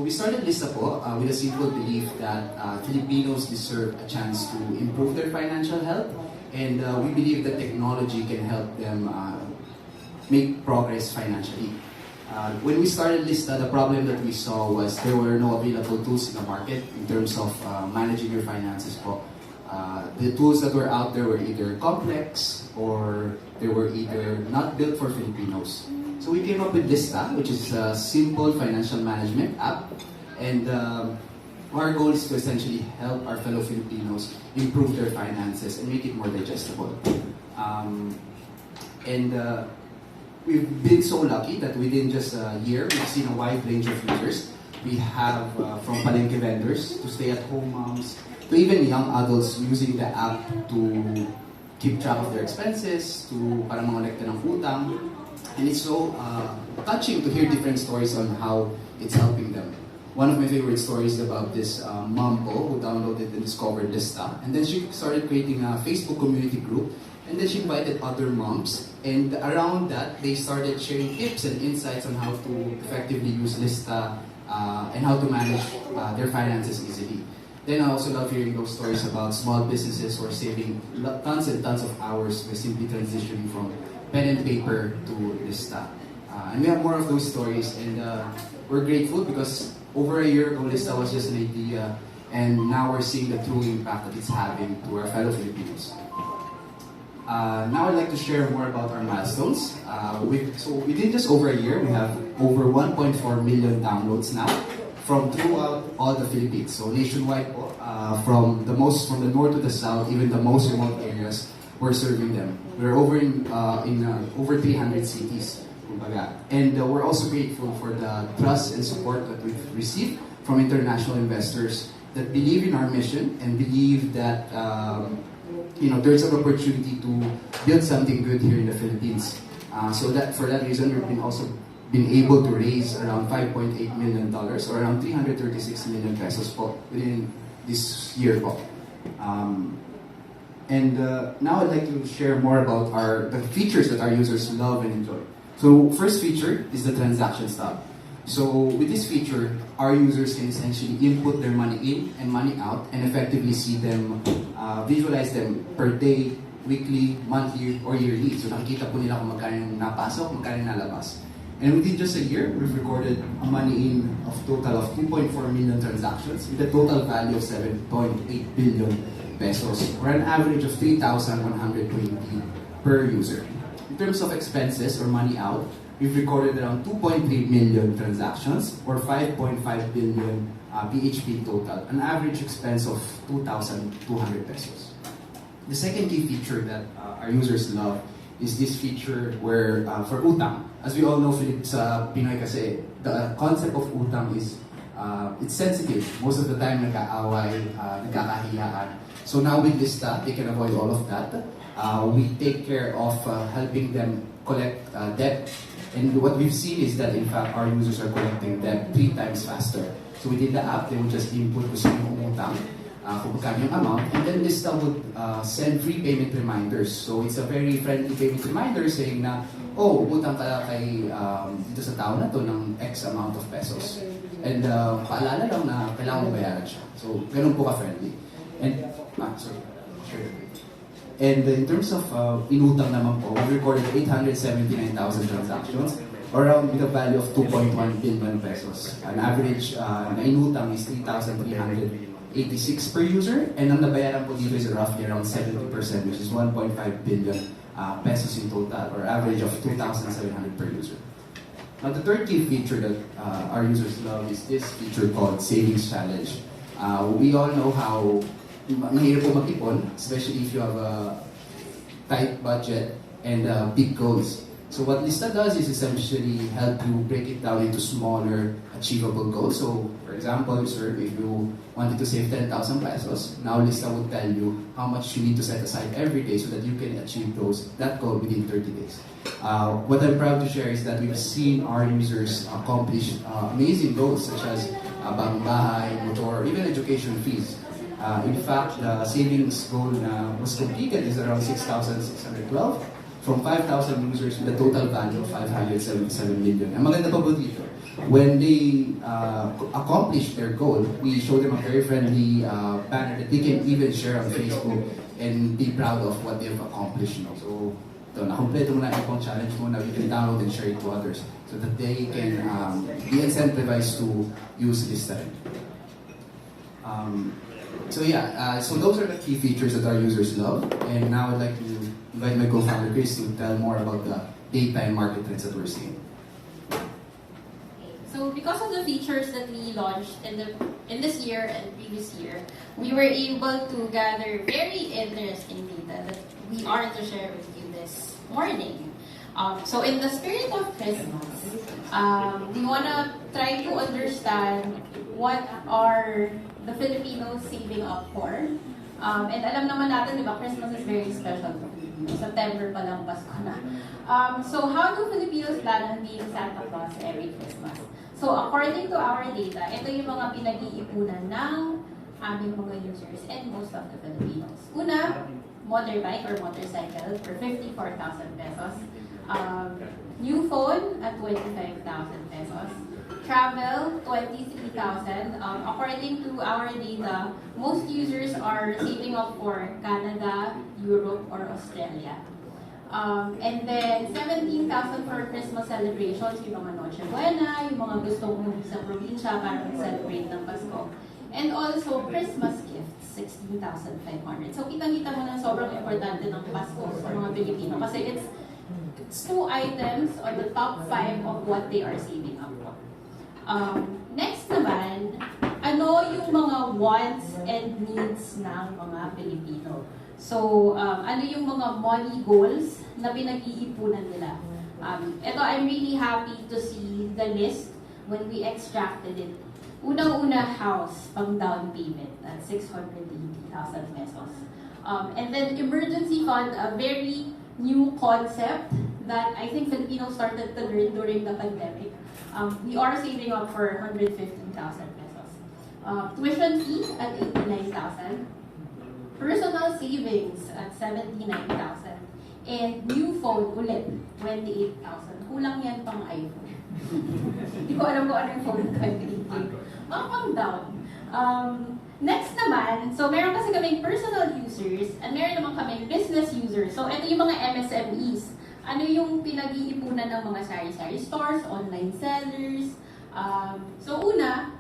we started Lista po with a simple belief that Filipinos deserve a chance to improve their financial health, and we believe that technology can help them make progress financially. When we started Lista, the problem that we saw was there were no available tools in the market in terms of managing your finances po. The tools that were out there were either complex or they were either not built for Filipinos. So we came up with Lista, which is a simple financial management app, and our goal is to essentially help our fellow Filipinos improve their finances and make it more digestible. We've been so lucky that within just a year, we've seen a wide range of users. We have from palengke vendors to stay-at-home moms to even young adults using the app to keep track of their expenses, to parang mangolekta ng utang. And it's so touching to hear different stories on how it's helping them. One of my favorite stories is about this mom who downloaded and discovered Lista, and then she started creating a Facebook community group, and then she invited other moms, and around that they started sharing tips and insights on how to effectively use Lista and how to manage their finances easily. Then I also love hearing those stories about small businesses who are saving tons and tons of hours by simply transitioning from pen and paper to Lista. And we have more of those stories, and we're grateful because over a year ago, Lista was just an idea, and now we're seeing the true impact that it's having to our fellow Filipinos. Now I'd like to share more about our milestones. So within just over a year, we have over 1.4 million downloads now from throughout all the Philippines. So nationwide, from the north to the south, even the most remote areas, we're serving them. We're over in over 300 cities. And we're also grateful for the trust and support that we've received from international investors that believe in our mission and believe that there's an opportunity to build something good here in the Philippines. So that for that reason, we've also been able to raise around $5.8 million or around 336 million pesos po within this year po. Now I'd like to share more about the features that our users love and enjoy. So first feature is the transactions tab. So with this feature, our users can essentially input their money in and money out and effectively see them, visualize them per day, weekly, monthly, or yearly. So nakikita po nila kung magkano yung napasok, magkano yung nalabas. And within just a year, we've recorded a money in of total of 2.4 million transactions with a total value of 7.8 billion pesos, or an average of 3,120 per user. In terms of expenses or money out, we've recorded around 2.3 million transactions or 5.5 billion PHP total, an average expense of 2,200 pesos. The second key feature that our users love is this feature where for utang. As we all know, sa Pinoy kasi, the concept of utang is it's sensitive. Most of the time, nag-aaway, nagkakahiyaan. So now with Lista, they can avoid all of that. We take care of helping them collect debt. And what we've seen is that, in fact, our users are collecting debt 3 times faster. So within the app, they will just input kung sino yung utang, kung magkano yung amount, and then Lista would send free payment reminders. So it's a very friendly payment reminder saying na, oh, utang ka kay dito sa tao na to ng X amount of pesos. And paalala lang na kailangan mo bayaran siya. So ganun po ka-friendly. And in terms of inutang naman po, we recorded 879,000 transactions, around with a value of 2.1 billion pesos. An average na inutang is 3,386 per user, and ang nabayaran po dito is roughly around 70%, which is 1.5 billion pesos in total, or average of 2,700 per user. Now, the third key feature that our users love is this feature called Savings Challenge. We all know how mahirap po mag-ipon, especially if you have a tight budget and big goals. So what Lista does is essentially help you break it down into smaller, achievable goals. So, for example, sir, if you wanted to save 10,000 pesos, now Lista would tell you how much you need to set aside every day so that you can achieve that goal within 30 days. What I'm proud to share is that we've seen our users accomplish amazing goals such as bagong bahay, motor, or even education fees. In fact, the savings goal na was completed is around 6,612 from 5,000 users with a total value of 577 million. Ang maganda pa po dito, when they accomplish their goal, we show them a very friendly banner that they can even share on Facebook and be proud of what they've accomplished. So, ito, nakompleto mo na yung challenge mo. Now you can download and share it to others so that they can be incentivized to use Lista. So yeah, so those are the key features that our users love. And now I'd like to invite my co-founder Chris to tell more about the daytime market trends that we're seeing. So because of the features that we launched in this year and previous year, we were able to gather very interesting data that we are to share with you this morning. So in the spirit of Christmas, we want to try to understand what are the Filipinos saving up for. And alam naman natin, di ba, Christmas is very special to Filipinos. September pa lang, Pasko na. So how do Filipinos plan on being Santa Claus every Christmas? So according to our data, ito yung mga pinag-iipunan ng aming mga users and most of the Filipinos. Una, motorbike or motorcycle for 54,000 pesos. New phone at 25,000 pesos. Travel, 23,000. According to our data, most users are saving up for Canada, Europe, or Australia. And then, 17,000 for Christmas celebrations, yung mga Noche Buena, yung mga gustong umuwi sa probinsya para mag-celebrate ng Pasko. And also, Christmas gifts, 16,500. So, kitang-kita mo na sobrang importante ng Pasko sa mga Pilipino kasi it's two items on the top 5 of what they are saving up for. Next naman, ano yung mga wants and needs ng mga Pilipino? So, ano yung mga money goals na pinag-iipunan nila? Ito, I'm really happy to see the list when we extracted it. Unang-una, house, pang down payment at 680,000 pesos. And then emergency fund, a very new concept that I think Filipinos started to learn during the pandemic. We are saving up for 115,000 pesos. Tuition fee at 89,000. Personal savings at 79,000. And new phone ulit, 28,000. Kulang yan pang iPhone. Hindi ko alam kung ano yung phone 28,000. Pang down. Next naman, so meron kasi kaming personal users and meron naman kaming business users. So ito yung mga MSMEs. Ano yung pinag-iipunan ng mga sari-sari stores, online sellers. So una,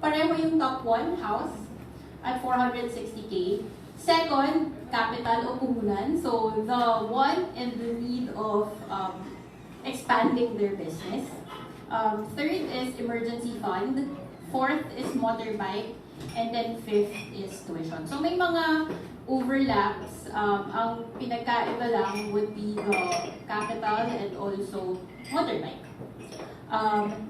pareho yung top 1, house, at 460K. Second, capital o puhunan. So the want and the need of expanding their business. Third is emergency fund. Fourth is motorbike. And then fifth is tuition. So may mga overlaps. Ang pinagkaiba lang would be the capital and also motorbike.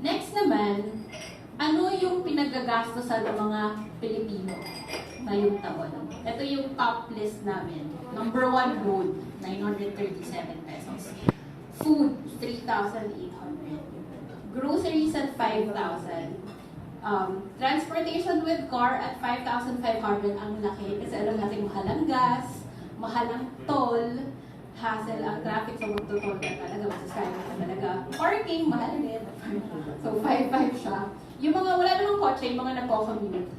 Next naman, ano yung pinagagastosan ng mga Pilipino ngayong taon? Ito yung top list namin. Number 1, road, 937 pesos. Food, 3,800. Groceries at 5,000. Transportation with car at 5,500 ang laki kasi alam natin mahal ang gas, mahal ang toll, hassle ang traffic sa magtotol ka talaga, masasaya ka talaga. Parking, mahal din. So 5,500 siya. Yung mga wala namang kotse, yung mga nagko-commute,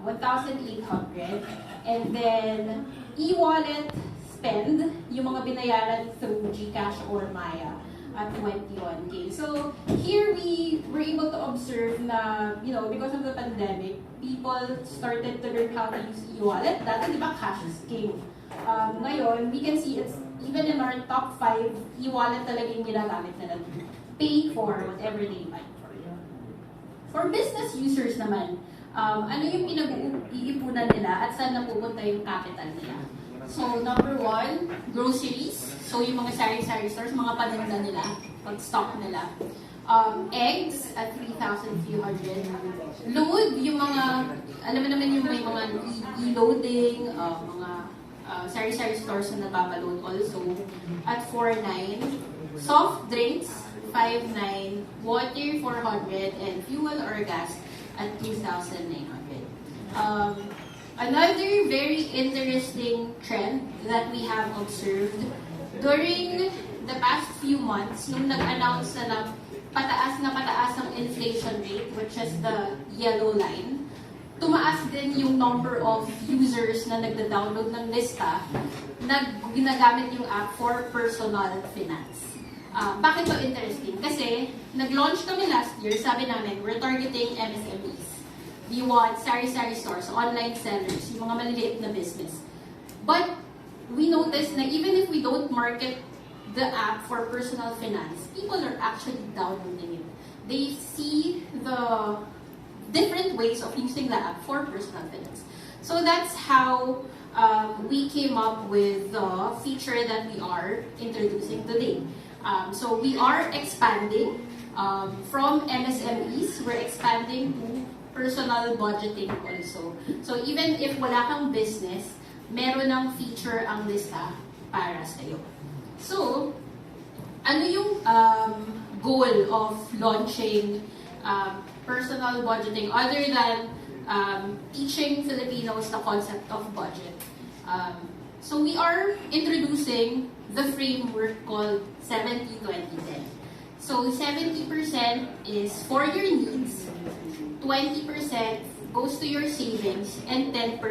1,800. And then, e-wallet spend, yung mga binayaran through GCash or Maya at 21K. So here we were able to observe na, you know, because of the pandemic, people started to learn how to use e-wallet. Dati, di ba, cash is king. Ngayon, we can see it's even in our top 5, e-wallet talaga yung ginagamit nila. Pay for whatever they buy. For business users naman, ano yung pinag-iipunan nila at saan napupunta yung capital nila? So, number 1, groceries. So, yung mga sari-sari stores, mga paninda nila, pag-stock nila. Eggs at 3,300. Load, yung mga, alam mo naman yung may mga e-loading, mga sari-sari stores na nababaload also, at 4,900. Soft drinks, 5,900. Water, 400. And fuel or gas at 2,900. Another very interesting trend that we have observed during the past few months, nung nag-announce na pataas na pataas ang inflation rate, which is the yellow line, tumaas din yung number of users na nagda-download ng Lista na ginagamit yung app for personal finance. Bakit to interesting? Kasi nag-launch kami last year, sabi namin, we're targeting MSMEs. We want sari-sari stores, online sellers, yung mga maliliit na business. But we noticed na even if we don't market the app for personal finance, people are actually downloading it. They see the different ways of using the app for personal finance. So that's how we came up with the feature that we are introducing today. So we are expanding from MSMEs, we're expanding to personal budgeting also. So even if wala kang business, meron ng feature ang Lista para sa'yo. So, ano yung goal of launching personal budgeting other than teaching Filipinos the concept of budget? So we are introducing the framework called 70-20-10. So 70% is for your needs, 20% goes to your savings, and 10%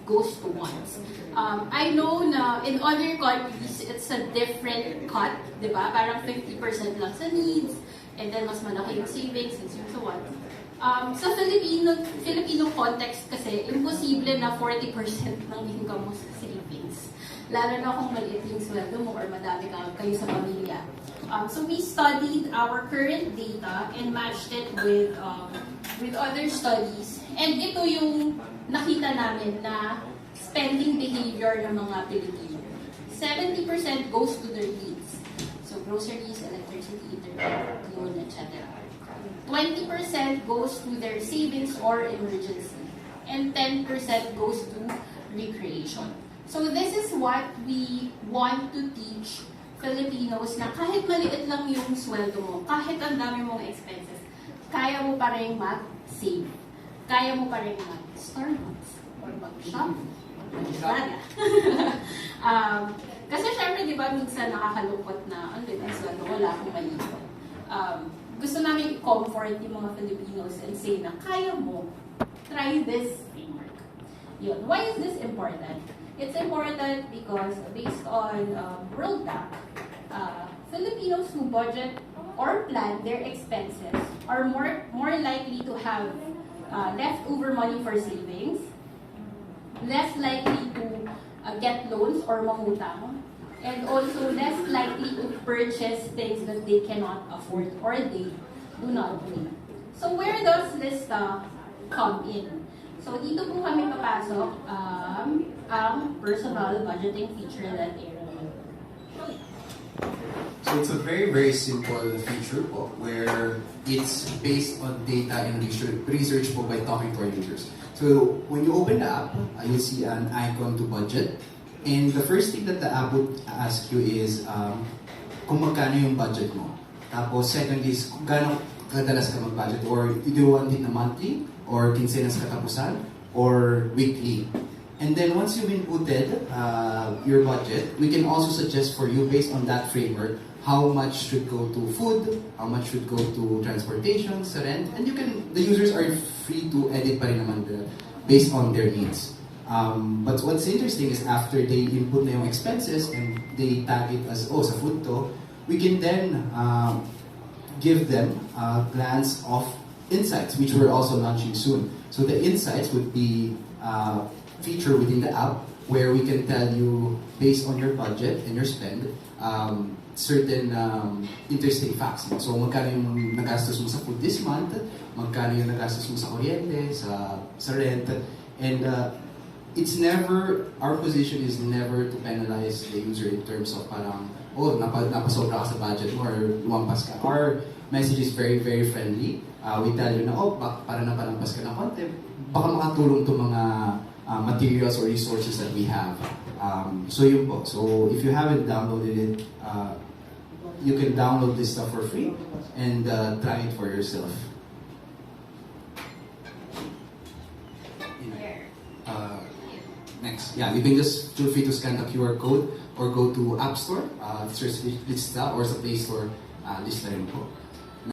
goes to wants. I know na in other countries, it's a different cut, di ba? Parang 50% lang sa needs, and then mas malaki yung savings and yung sa wants. Sa Filipino context kasi, imposible na 40% ng income mo sa savings. Lalo na kung maliit yung sweldo mo or madami kayo sa pamilya. So we studied our current data and matched it with other studies. And ito yung nakita namin na spending behavior ng mga Pilipino. 70% goes to their needs. So groceries, electricity, internet, loan, etc. 20% goes to their savings or emergency. And 10% goes to recreation. So this is what we want to teach Filipinos na kahit maliit lang yung sweldo mo, kahit ang dami mong expenses, kaya mo pa rin mag-save. Kaya mo pa rin mag-Starbucks or mag-shop, mag-Prada. Kasi syempre, di ba, minsan nakakalungkot na ang liit ang sweldo, wala akong maliit. Gusto namin i-comfort yung mga Filipinos and say na kaya mo, try this framework. Yun. Why is this important? It's important because based on World Bank, Filipinos who budget or plan their expenses are more likely to have leftover money for savings, less likely to get loans or mangutang, and also less likely to purchase things that they cannot afford or they do not need. So where does Lista come in? So dito po kami papasok ang personal budgeting feature that Aaron. So it's a very, very simple feature po where it's based on data and research po by talking to our users. So when you open the app, you'll see an icon to budget. And the first thing that the app would ask you is kung magkano yung budget mo. Tapos second is kung gaano kadalas ka mag-budget, or do you want it na monthly, or quincenas katapusan, or weekly. And then once you've inputted your budget, we can also suggest for you based on that framework how much should go to food, how much should go to transportation, sa rent, and the users are free to edit pa rin naman based on their needs. But what's interesting is after they input na yung expenses and they tag it as, oh, sa food to, we can then give them a glance of insights, which we're also launching soon. So the insights would be a feature within the app where we can tell you, based on your budget and your spend, certain interesting facts. So magkano yung nagastos mo sa food this month, magkano yung nagastos mo sa kuryente, sa rent, and it's never, our position is never to penalize the user in terms of parang, oh, napasobra ka sa budget mo or lumampas ka. Our message is very, very friendly. We tell you na, oh, para napalampas ka ng konti, baka makatulong to mga materials or resources that we have. So yun po. So if you haven't downloaded it, you can download this stuff for free and try it for yourself. Next, yeah, you can just feel free to scan the QR code or go to App Store, search Lista, or sa Play Store, Lista rin po.